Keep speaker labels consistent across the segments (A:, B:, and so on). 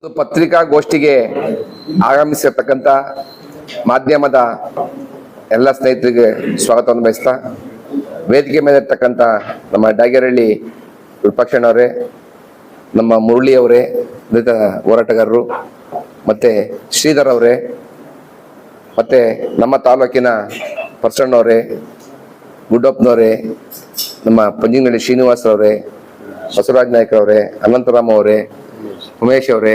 A: ಪತ್ರಿಕಾಗೋಷ್ಠಿಗೆ ಆಗಮಿಸಿರ್ತಕ್ಕಂಥ ಮಾಧ್ಯಮದ ಎಲ್ಲ ಸ್ನೇಹಿತರಿಗೆ ಸ್ವಾಗತವನ್ನು ಬಯಸ್ತಾ, ವೇದಿಕೆ ಮೇಲೆ ಇರ್ತಕ್ಕಂಥ ನಮ್ಮ ಡಾಗೇರಹಳ್ಳಿ ವಿರೂಪಾಕ್ಷಣ್ಣವರೇ, ನಮ್ಮ ಮುರಳಿ ಅವರೇ, ದಲಿತ ಹೋರಾಟಗಾರರು, ಮತ್ತು ಶ್ರೀಧರ್ ಅವರೇ, ಮತ್ತು ನಮ್ಮ ತಾಲೂಕಿನ ಪರ್ಸಣ್ಣವರೇ, ಗುಡ್ಡಪ್ಪನವರೇ, ನಮ್ಮ ಪಂಜಿನಹಳ್ಳಿ ಶ್ರೀನಿವಾಸ್ ಅವರೇ, ಬಸವರಾಜ್ ನಾಯ್ಕರವರೇ, ಅನಂತರಾಮ್ ಅವರೇ, ಉಮೇಶ್ ಅವರೇ,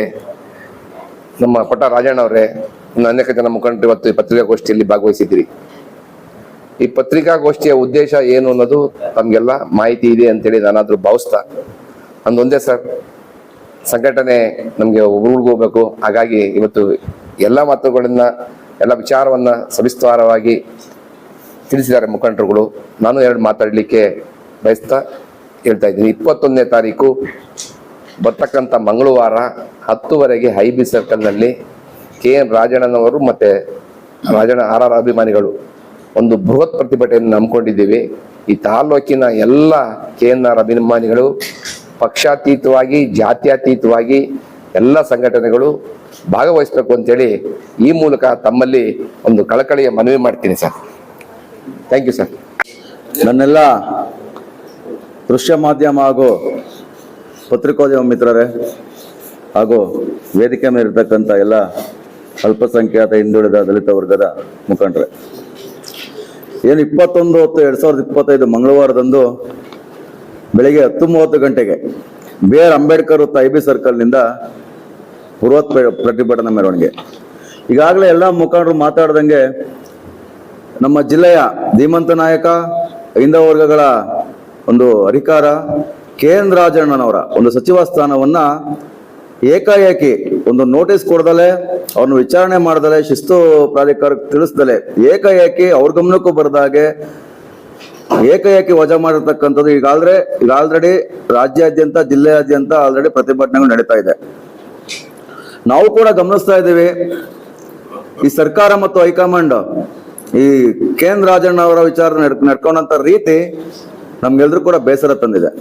A: ನಮ್ಮ ಪಟ್ಟ ರಾಜಣ್ಣ ಅವರೇ, ಅನೇಕ ಜನ ಮುಖಂಡರು ಇವತ್ತು ಈ ಪತ್ರಿಕಾಗೋಷ್ಠಿಯಲ್ಲಿ ಭಾಗವಹಿಸಿದ್ರಿ. ಈ ಪತ್ರಿಕಾಗೋಷ್ಠಿಯ ಉದ್ದೇಶ ಏನು ಅನ್ನೋದು ತಮಗೆಲ್ಲ ಮಾಹಿತಿ ಇದೆ ಅಂತೇಳಿ ನಾನಾದ್ರೂ ಭಾವಿಸ್ತಾ, ಒಂದೇ ಸರ್, ಸಂಘಟನೆ ನಮಗೆ ಹೋಗ್ಬೇಕು. ಹಾಗಾಗಿ ಇವತ್ತು ಎಲ್ಲ ಮಾತುಗಳನ್ನ, ಎಲ್ಲ ವಿಚಾರವನ್ನ ಸವಿಸ್ತಾರವಾಗಿ ತಿಳಿಸಿದ್ದಾರೆ ಮುಖಂಡರುಗಳು. ನಾನು ಎರಡು ಮಾತಾಡಲಿಕ್ಕೆ ಬಯಸ್ತಾ ಹೇಳ್ತಾ ಇದ್ದೀನಿ. 21ನೇ ತಾರೀಕು ಬರ್ತಕ್ಕಂಥ ಮಂಗಳವಾರ 10ವರೆಗೆ IB ಸರ್ಕಲ್ನಲ್ಲಿ KN ರಾಜಣ್ಣನವರು ಮತ್ತು ರಾಜಣ್ಣ RR ಅಭಿಮಾನಿಗಳು ಒಂದು ಬೃಹತ್ ಪ್ರತಿಭಟನೆಯನ್ನು ಹಮ್ಮಿಕೊಂಡಿದ್ದೀವಿ. ಈ ತಾಲೂಕಿನ ಎಲ್ಲ KNR ಅಭಿಮಾನಿಗಳು ಪಕ್ಷಾತೀತವಾಗಿ, ಜಾತ್ಯತೀತವಾಗಿ ಎಲ್ಲ ಸಂಘಟನೆಗಳು ಭಾಗವಹಿಸಬೇಕು ಅಂತೇಳಿ ಈ ಮೂಲಕ ತಮ್ಮಲ್ಲಿ ಒಂದು ಕಳಕಳಿಯ ಮನವಿ ಮಾಡ್ತೀನಿ ಸರ್. Thank you sir.
B: ನನ್ನೆಲ್ಲ ದೃಶ್ಯ ಮಾಧ್ಯಮ ಹಾಗೂ ಪತ್ರಿಕೋದ್ಯಮ ಮಿತ್ರರೇ ಹಾಗೂ ವೇದಿಕೆ ಮೇಲಿರ್ತಕ್ಕಂಥ ಎಲ್ಲ ಅಲ್ಪಸಂಖ್ಯಾತ ಹಿಂದುಳಿದ ದಲಿತ ವರ್ಗದ ಮುಖಂಡರೇ, ಏನು 21/10/2025 ಮಂಗಳವಾರದಂದು ಬೆಳಗ್ಗೆ 10:30 ಗಂಟೆಗೆ BR ಅಂಬೇಡ್ಕರ್ ವೃತ್ತ IB ಸರ್ಕಲ್ನಿಂದ ಬೃಹತ್ ಪ್ರತಿಭಟನಾ ಮೆರವಣಿಗೆ. ಈಗಾಗಲೇ ಎಲ್ಲ ಮುಖಂಡರು ಮಾತಾಡ್ದಂಗೆ ನಮ್ಮ ಜಿಲ್ಲೆಯ ಧೀಮಂತ ನಾಯಕ, ಹಿಂದುಳಿದ ವರ್ಗಗಳ ಒಂದು ಅಧಿಕಾರ KN ರಾಜಣ್ಣನವರ ಒಂದು ಸಚಿವ ಸ್ಥಾನವನ್ನ ಏಕಾಏಕಿ ಒಂದು ನೋಟಿಸ್ ಕೊಡದಲೆ, ಅವ್ರನ್ನ ವಿಚಾರಣೆ ಮಾಡದಲೆ, ಶಿಸ್ತು ಪ್ರಾಧಿಕಾರಕ್ಕೆ ತಿಳಿಸ್ದಲೆ, ಏಕಾಏಕಿ ಅವ್ರ ಗಮನಕ್ಕೂ ಬರದಾಗೆ ಏಕಾಏಕಿ ವಜಾ ಮಾಡಿರ್ತಕ್ಕಂಥದ್ದು ಈಗ ಆಲ್ರೆಡಿ ರಾಜ್ಯಾದ್ಯಂತ, ಜಿಲ್ಲೆಯಾದ್ಯಂತ ಆಲ್ರೆಡಿ ಪ್ರತಿಭಟನೆಗಳು ನಡೀತಾ ಇದೆ. ನಾವು ಕೂಡ ಗಮನಿಸ್ತಾ ಇದ್ದೀವಿ. ಈ ಸರ್ಕಾರ ಮತ್ತು ಹೈಕಮಾಂಡ್ ಈ KN ರಾಜಣ್ಣ ಅವರ ವಿಚಾರ ನಡ್ಕೊಂಡಂತ ರೀತಿ ನಮ್ಗೆಲ್ರೂ ಕೂಡ ಬೇಸರ ತಂದಿದೆ.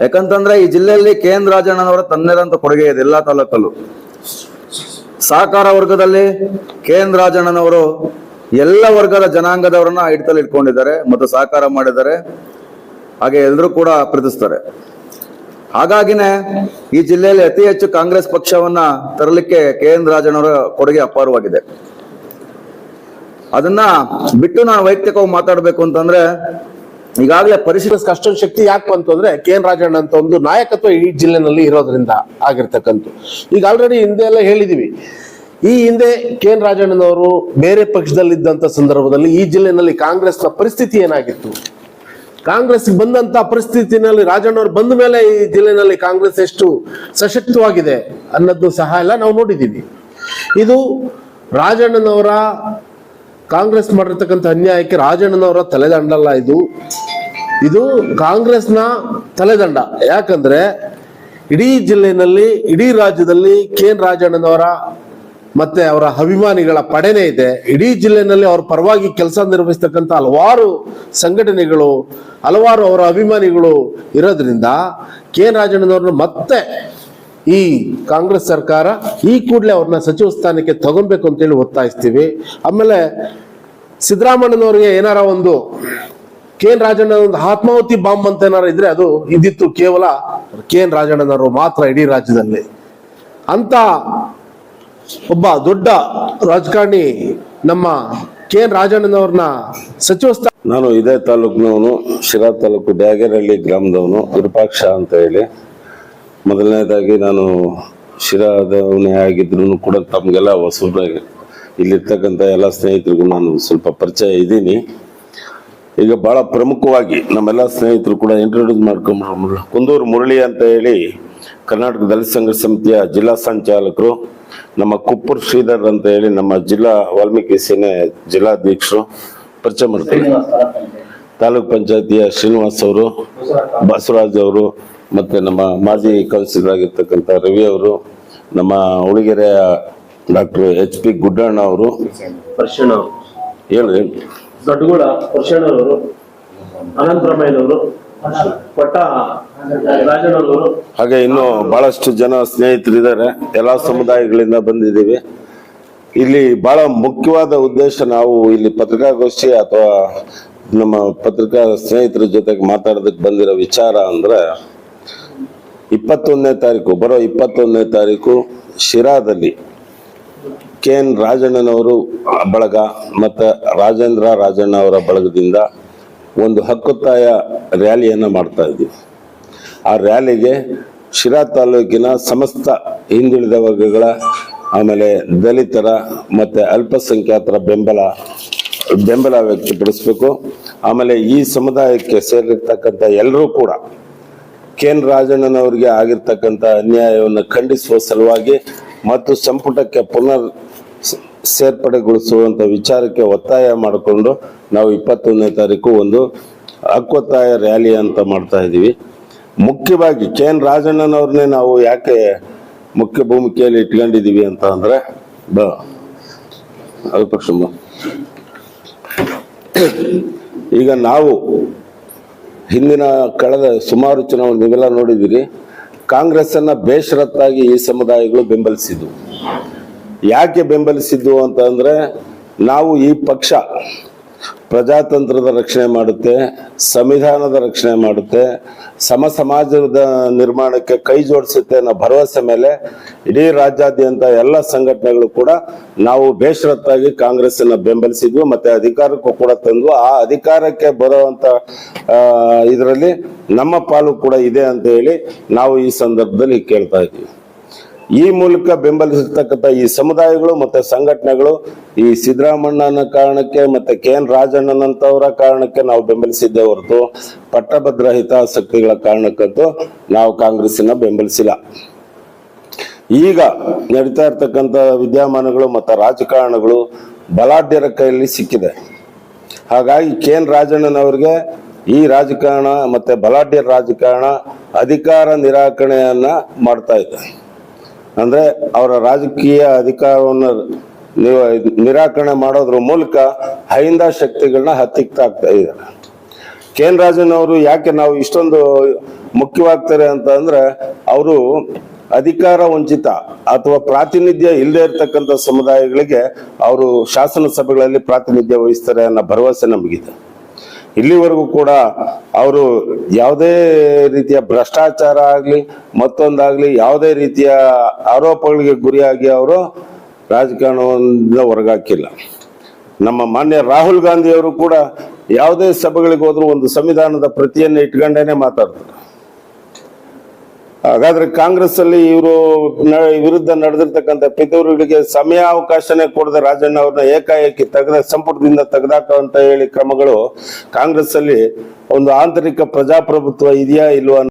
B: ಯಾಕಂತಂದ್ರೆ ಈ ಜಿಲ್ಲೆಯಲ್ಲಿ KN ರಾಜಣ್ಣನವರ ತನ್ನದಂತ ಕೊಡುಗೆ ಇದೆ. ಎಲ್ಲಾ ತಾಲೂಕಲ್ಲೂ ಸಹಕಾರ ವರ್ಗದಲ್ಲಿ KN ರಾಜಣ್ಣನವರು ಎಲ್ಲ ವರ್ಗದ ಜನಾಂಗದವರನ್ನ ಹಿಡಿತಲ್ಲಿ ಇಟ್ಕೊಂಡಿದ್ದಾರೆ ಮತ್ತು ಸಹಕಾರ ಮಾಡಿದ್ದಾರೆ. ಹಾಗೆ ಎಲ್ಲರೂ ಕೂಡ ಪ್ರೀತಿಸ್ತಾರೆ. ಹಾಗಾಗಿನೇ ಈ ಜಿಲ್ಲೆಯಲ್ಲಿ ಅತಿ ಹೆಚ್ಚು ಕಾಂಗ್ರೆಸ್ ಪಕ್ಷವನ್ನ ತರಲಿಕ್ಕೆ KN ರಾಜಣ್ಣವರ ಕೊಡುಗೆ ಅಪಾರವಾಗಿದೆ. ಅದನ್ನ ಬಿಟ್ಟು ನಾನು ವೈಯಕ್ತಿಕವಾಗಿ ಮಾತಾಡ್ಬೇಕು ಅಂತಂದ್ರೆ, ಈಗಾಗಲೇ ಪರಿಶೀಲಿಸ
C: ಅಷ್ಟೊಂದು ಶಕ್ತಿ ಯಾಕೆ ಬಂತು ಅಂದ್ರೆ KN ರಾಜಣ್ಣ ಅಂತ ಒಂದು ನಾಯಕತ್ವ ಈ ಜಿಲ್ಲೆನಲ್ಲಿ ಇರೋದ್ರಿಂದ ಆಗಿರ್ತಕ್ಕಂಥ. ಈಗ ಆಲ್ರೆಡಿ ಹಿಂದೆ ಎಲ್ಲ ಹೇಳಿದೀವಿ. ಈ ಹಿಂದೆ KN ರಾಜಣ್ಣನವರು ಬೇರೆ ಪಕ್ಷದಲ್ಲಿದ್ದಂತ ಸಂದರ್ಭದಲ್ಲಿ ಈ ಜಿಲ್ಲೆನಲ್ಲಿ ಕಾಂಗ್ರೆಸ್ನ ಪರಿಸ್ಥಿತಿ ಏನಾಗಿತ್ತು, ಕಾಂಗ್ರೆಸ್ ಬಂದಂತ ಪರಿಸ್ಥಿತಿನಲ್ಲಿ ರಾಜಣ್ಣವ್ರು ಬಂದ ಮೇಲೆ ಈ ಜಿಲ್ಲೆನಲ್ಲಿ ಕಾಂಗ್ರೆಸ್ ಎಷ್ಟು ಸಶಕ್ತವಾಗಿದೆ ಅನ್ನೋದು ಸಹ ಎಲ್ಲ ನಾವು ನೋಡಿದ್ದೀವಿ. ಇದು ರಾಜಣ್ಣನವರ ಕಾಂಗ್ರೆಸ್ ಮಾಡಿರ್ತಕ್ಕಂಥ ಅನ್ಯಾಯಕ್ಕೆ ರಾಜಣ್ಣನವರ ತಲೆದಂಡಲ್ಲ, ಇದು ಕಾಂಗ್ರೆಸ್ನ ತಲೆದಂಡ. ಯಾಕಂದ್ರೆ ಇಡೀ ಜಿಲ್ಲೆಯಲ್ಲಿ, ಇಡೀ ರಾಜ್ಯದಲ್ಲಿ KN ರಾಜಣ್ಣನವರ ಮತ್ತೆ ಅವರ ಅಭಿಮಾನಿಗಳ ಪಡೆನೇ ಇದೆ. ಇಡೀ ಜಿಲ್ಲೆಯಲ್ಲಿ ಅವ್ರ ಪರವಾಗಿ ಕೆಲಸ ನಿರ್ವಹಿಸ್ತಕ್ಕಂಥ ಹಲವಾರು ಸಂಘಟನೆಗಳು, ಹಲವಾರು ಅವರ ಅಭಿಮಾನಿಗಳು ಇರೋದ್ರಿಂದ KN ರಾಜಣ್ಣನವ್ರನ್ನ ಮತ್ತೆ ಈ ಕಾಂಗ್ರೆಸ್ ಸರ್ಕಾರ ಈ ಕೂಡಲೇ ಅವ್ರನ್ನ ಸಚಿವ ಸ್ಥಾನಕ್ಕೆ ತಗೊಬೇಕು ಅಂತೇಳಿ ಒತ್ತಾಯಿಸ್ತೀವಿ. ಆಮೇಲೆ ಸಿದ್ದರಾಮಣ್ಣನವ್ರಿಗೆ ಏನಾರ ಒಂದು KN ರಾಜಣ್ಣ ಒಂದು ಆತ್ಮಾಹುತಿ ಬಾಂಬ್ ಅಂತ ಏನಾರ ಇದ್ರೆ ಅದು ಇದ್ದಿತ್ತು ಕೇವಲ KN ರಾಜಣ್ಣನವರು ಮಾತ್ರ ಇಡೀ ರಾಜ್ಯದಲ್ಲಿ. ಅಂತ ಒಬ್ಬ ದೊಡ್ಡ ರಾಜಕಾರಣಿ ನಮ್ಮ KN ರಾಜಣ್ಣನವ್ರನ್ನ ಸಚಿವ ಸ್ಥಾನ.
D: ನಾನು ಇದೇ ತಾಲೂಕಿನವನು, ಶಿರಾ ತಾಲೂಕು ಡಾಗೇರಹಳ್ಳಿ ಗ್ರಾಮದವನು, ವಿರೂಪಾಕ್ಷ ಅಂತ ಹೇಳಿ. ಮೊದಲನೇದಾಗಿ ನಾನು ಶಿರಾದವನೇ ಆಗಿದ್ರು ಕೂಡ ತಮಗೆಲ್ಲ ಹೊಸದಾಗಿ ಇಲ್ಲಿರ್ತಕ್ಕಂಥ ಎಲ್ಲ ಸ್ನೇಹಿತರಿಗೂ ನಾನು ಸ್ವಲ್ಪ ಪರಿಚಯ ಇದ್ದೀನಿ. ಈಗ ಬಹಳ ಪ್ರಮುಖವಾಗಿ ನಮ್ಮೆಲ್ಲ ಸ್ನೇಹಿತರು ಕೂಡ ಇಂಟ್ರೊಡ್ಯೂಸ್ ಮಾಡ್ಕೊಂಡು, ಕುಂದೂರು ಮುರಳಿ ಅಂತ ಹೇಳಿ ಕರ್ನಾಟಕ ದಲಿತ ಸಂಘರ್ಷ ಸಮಿತಿಯ ಜಿಲ್ಲಾ ಸಂಚಾಲಕರು, ನಮ್ಮ ಕುಪ್ಪೂರ್ ಶ್ರೀಧರ್ ಅಂತ ಹೇಳಿ ನಮ್ಮ ಜಿಲ್ಲಾ ವಾಲ್ಮೀಕಿ ಸೇನೆ ಜಿಲ್ಲಾಧ್ಯಕ್ಷರು ಪರಿಚಯ ಮಾಡ್ತಾರೆ. ತಾಲೂಕ್ ಪಂಚಾಯತಿಯ ಶ್ರೀನಿವಾಸ್ ಅವರು, ಬಸವರಾಜ್ ಅವರು, ಮತ್ತೆ ನಮ್ಮ ಮಾಜಿ ಕೌನ್ಸಿಲರ್ ಆಗಿರ್ತಕ್ಕಂಥ ರವಿ ಅವರು, ನಮ್ಮ ಉಳಿಗೆರೆಯ ಡಾಕ್ಟರ್ HP ಗುಡ್ಡಣ್ಣ ಅವರು, ಹೇಳಿ
C: ದೊಡ್ಡಗೂಡ ಪರ್ಷಣ್ಣವರು, ಅನಂತರಾಮಯ್ಯನವರು, ಪಟ್ಟ
D: ಹಾಗೆ ಇನ್ನು ಬಹಳಷ್ಟು ಜನ ಸ್ನೇಹಿತರಿದ್ದಾರೆ, ಎಲ್ಲಾ ಸಮುದಾಯಗಳಿಂದ ಬಂದಿದ್ದೀವಿ. ಇಲ್ಲಿ ಬಹಳ ಮುಖ್ಯವಾದ ಉದ್ದೇಶ, ನಾವು ಇಲ್ಲಿ ಪತ್ರಿಕಾಗೋಷ್ಠಿ ಅಥವಾ ನಮ್ಮ ಪತ್ರಿಕಾ ಸ್ನೇಹಿತರ ಜೊತೆಗೆ ಮಾತಾಡೋದಕ್ಕೆ ಬಂದಿರೋ ವಿಚಾರ ಅಂದ್ರೆ 21ನೇ ತಾರೀಕು, ಬರೋ 21ನೇ ತಾರೀಕು ಶಿರಾದಲ್ಲಿ KN ರಾಜಣ್ಣನವರು ಬಳಗ ಮತ್ತು ರಾಜೇಂದ್ರ ರಾಜಣ್ಣ ಅವರ ಬಳಗದಿಂದ ಒಂದು ಹಕ್ಕೊತ್ತಾಯ ರ್ಯಾಲಿಯನ್ನು ಮಾಡ್ತಾ ಇದ್ದೀವಿ. ಆ ರ್ಯಾಲಿಗೆ ಶಿರಾ ತಾಲೂಕಿನ ಸಮಸ್ತ ಹಿಂದುಳಿದ ವರ್ಗಗಳ, ಆಮೇಲೆ ದಲಿತರ ಮತ್ತು ಅಲ್ಪಸಂಖ್ಯಾತರ ಬೆಂಬಲ ವ್ಯಕ್ತಪಡಿಸಬೇಕು. ಆಮೇಲೆ ಈ ಸಮುದಾಯಕ್ಕೆ ಸೇರಿರ್ತಕ್ಕಂಥ ಎಲ್ಲರೂ ಕೂಡ KN ರಾಜಣ್ಣನವರಿಗೆ ಆಗಿರ್ತಕ್ಕಂಥ ಅನ್ಯಾಯವನ್ನು ಖಂಡಿಸುವ ಸಲುವಾಗಿ ಮತ್ತು ಸಂಪುಟಕ್ಕೆ ಪುನರ್ ಸೇರ್ಪಡೆಗೊಳಿಸುವಂತ ವಿಚಾರಕ್ಕೆ ಒತ್ತಾಯ ಮಾಡಿಕೊಂಡು ನಾವು 21ನೇ ತಾರೀಕು ಒಂದು ಹಕ್ಕೊತ್ತಾಯ ರ್ಯಾಲಿ ಅಂತ ಮಾಡ್ತಾ ಇದ್ದೀವಿ. ಮುಖ್ಯವಾಗಿ KN ರಾಜಣ್ಣನವ್ರನ್ನೇ ನಾವು ಯಾಕೆ ಮುಖ್ಯ ಭೂಮಿಕೆಯಲ್ಲಿ ಇಟ್ಕೊಂಡಿದ್ದೀವಿ ಅಂತ ಅಂದ್ರೆ ಈಗ ನಾವು ಹಿಂದಿನ ಕಳೆದ ಸುಮಾರು ಚುನಾವಣೆ ನೀವೆಲ್ಲ ನೋಡಿದಿರಿ, ಕಾಂಗ್ರೆಸ್ ಅನ್ನ ಬೇಷರತ್ತಾಗಿ ಈ ಸಮುದಾಯಗಳು ಬೆಂಬಲಿಸಿದ್ವು. ಯಾಕೆ ಬೆಂಬಲಿಸಿದ್ವು ಅಂತ ಅಂದ್ರೆ, ನಾವು ಈ ಪಕ್ಷ ಪ್ರಜಾತಂತ್ರದ ರಕ್ಷಣೆ ಮಾಡುತ್ತೆ, ಸಂವಿಧಾನದ ರಕ್ಷಣೆ ಮಾಡುತ್ತೆ, ಸಮಾಜದ ನಿರ್ಮಾಣಕ್ಕೆ ಕೈ ಜೋಡಿಸುತ್ತೆ ಅನ್ನೋ ಭರವಸೆ ಮೇಲೆ ಇಡೀ ರಾಜ್ಯಾದ್ಯಂತ ಎಲ್ಲ ಸಂಘಟನೆಗಳು ಕೂಡ ನಾವು ಬೇಷರತ್ತಾಗಿ ಕಾಂಗ್ರೆಸ್ ಅನ್ನ ಬೆಂಬಲಿಸಿದ್ವು. ಮತ್ತೆ ಅಧಿಕಾರಕ್ಕೂ ಕೂಡ ತಂದು, ಆ ಅಧಿಕಾರಕ್ಕೆ ಬರುವಂತ ಇದರಲ್ಲಿ ನಮ್ಮ ಪಾಲು ಕೂಡ ಇದೆ ಅಂತ ಹೇಳಿ ನಾವು ಈ ಸಂದರ್ಭದಲ್ಲಿ ಕೇಳ್ತಾ ಇದ್ದೀವಿ. ಈ ಮೂಲಕ ಬೆಂಬಲಿಸತಕ್ಕಂಥ ಈ ಸಮುದಾಯಗಳು ಮತ್ತೆ ಸಂಘಟನೆಗಳು ಈ ಸಿದ್ದರಾಮಣ್ಣನ ಕಾರಣಕ್ಕೆ ಮತ್ತೆ KN ರಾಜಣ್ಣನಂತವರ ಕಾರಣಕ್ಕೆ ನಾವು ಬೆಂಬಲಿಸಿದ್ದೇ ಹೊರತು ಪಟ್ಟಭದ್ರ ಹಿತಾಸಕ್ತಿಗಳ ಕಾರಣಕ್ಕಂತೂ ನಾವು ಕಾಂಗ್ರೆಸ್ಸನ್ನ ಬೆಂಬಲಿಸಿಲ್ಲ. ಈಗ ನಡೀತಾ ಇರ್ತಕ್ಕಂಥ ವಿದ್ಯಮಾನಗಳು ಮತ್ತು ರಾಜಕಾರಣಗಳು ಬಲಾಢ್ಯರ ಕೈಯಲ್ಲಿ ಸಿಕ್ಕಿದೆ. ಹಾಗಾಗಿ KN ರಾಜಣ್ಣನವ್ರಿಗೆ ಈ ರಾಜಕಾರಣ ಮತ್ತೆ ಬಲಾಢ್ಯರ ರಾಜಕಾರಣ ಅಧಿಕಾರ ನಿರಾಕರಣೆಯನ್ನ ಮಾಡ್ತಾ ಇದೆ. ಅಂದ್ರೆ ಅವರ ರಾಜಕೀಯ ಅಧಿಕಾರವನ್ನು ನಿರಾಕರಣೆ ಮಾಡೋದ್ರ ಮೂಲಕ ಅಹಿಂದ ಶಕ್ತಿಗಳನ್ನ ಹತ್ತಿಕ್ತಾಗ್ತಾ ಇದ್ದಾರೆ. KN ರಾಜಣ್ಣವರು ಯಾಕೆ ನಾವು ಇಷ್ಟೊಂದು ಮುಖ್ಯವಾಗ್ತಾರೆ ಅಂತ ಅಂದ್ರೆ, ಅವರು ಅಧಿಕಾರ ವಂಚಿತ ಅಥವಾ ಪ್ರಾತಿನಿಧ್ಯ ಇಲ್ಲದೆ ಇರ್ತಕ್ಕಂಥ ಸಮುದಾಯಗಳಿಗೆ ಅವರು ಶಾಸನ ಸಭೆಗಳಲ್ಲಿ ಪ್ರಾತಿನಿಧ್ಯ ವಹಿಸ್ತಾರೆ ಅನ್ನೋ ಭರವಸೆ ನಮಗಿದೆ. ಇಲ್ಲಿವರೆಗೂ ಕೂಡ ಅವರು ಯಾವುದೇ ರೀತಿಯ ಭ್ರಷ್ಟಾಚಾರ ಆಗ್ಲಿ ಮತ್ತೊಂದಾಗ್ಲಿ ಯಾವುದೇ ರೀತಿಯ ಆರೋಪಗಳಿಗೆ ಗುರಿಯಾಗಿ ಅವರು ರಾಜಕಾರಣದಿಂದ ಹೊರಗಾಕಿಲ್ಲ. ನಮ್ಮ ಮಾನ್ಯ ರಾಹುಲ್ ಗಾಂಧಿ ಅವರು ಕೂಡ ಯಾವುದೇ ಸಭೆಗಳಿಗೆ ಹೋದ್ರು ಒಂದು ಸಂವಿಧಾನದ ಪ್ರತಿಯನ್ನು ಇಟ್ಕೊಂಡೇನೆ ಮಾತಾಡ್ತಾರೆ. ಹಾಗಾದ್ರೆ ಕಾಂಗ್ರೆಸ್ ಅಲ್ಲಿ ಇವರು ವಿರುದ್ಧ ನಡೆದಿರ್ತಕ್ಕಂಥ ಪಿತೂರುಗಳಿಗೆ ಸಮಯಾವಕಾಶನೇ ಕೊಡದೆ ರಾಜಣ್ಣ ಅವ್ರನ್ನ ಏಕಾಏಕಿ ಸಂಪುಟದಿಂದ ತೆಗೆದಾಕ ಅಂತ ಹೇಳಿ ಕ್ರಮಗಳು ಕಾಂಗ್ರೆಸ್ ಅಲ್ಲಿ ಒಂದು ಆಂತರಿಕ ಪ್ರಜಾಪ್ರಭುತ್ವ ಇದೆಯಾ ಇಲ್ವಾ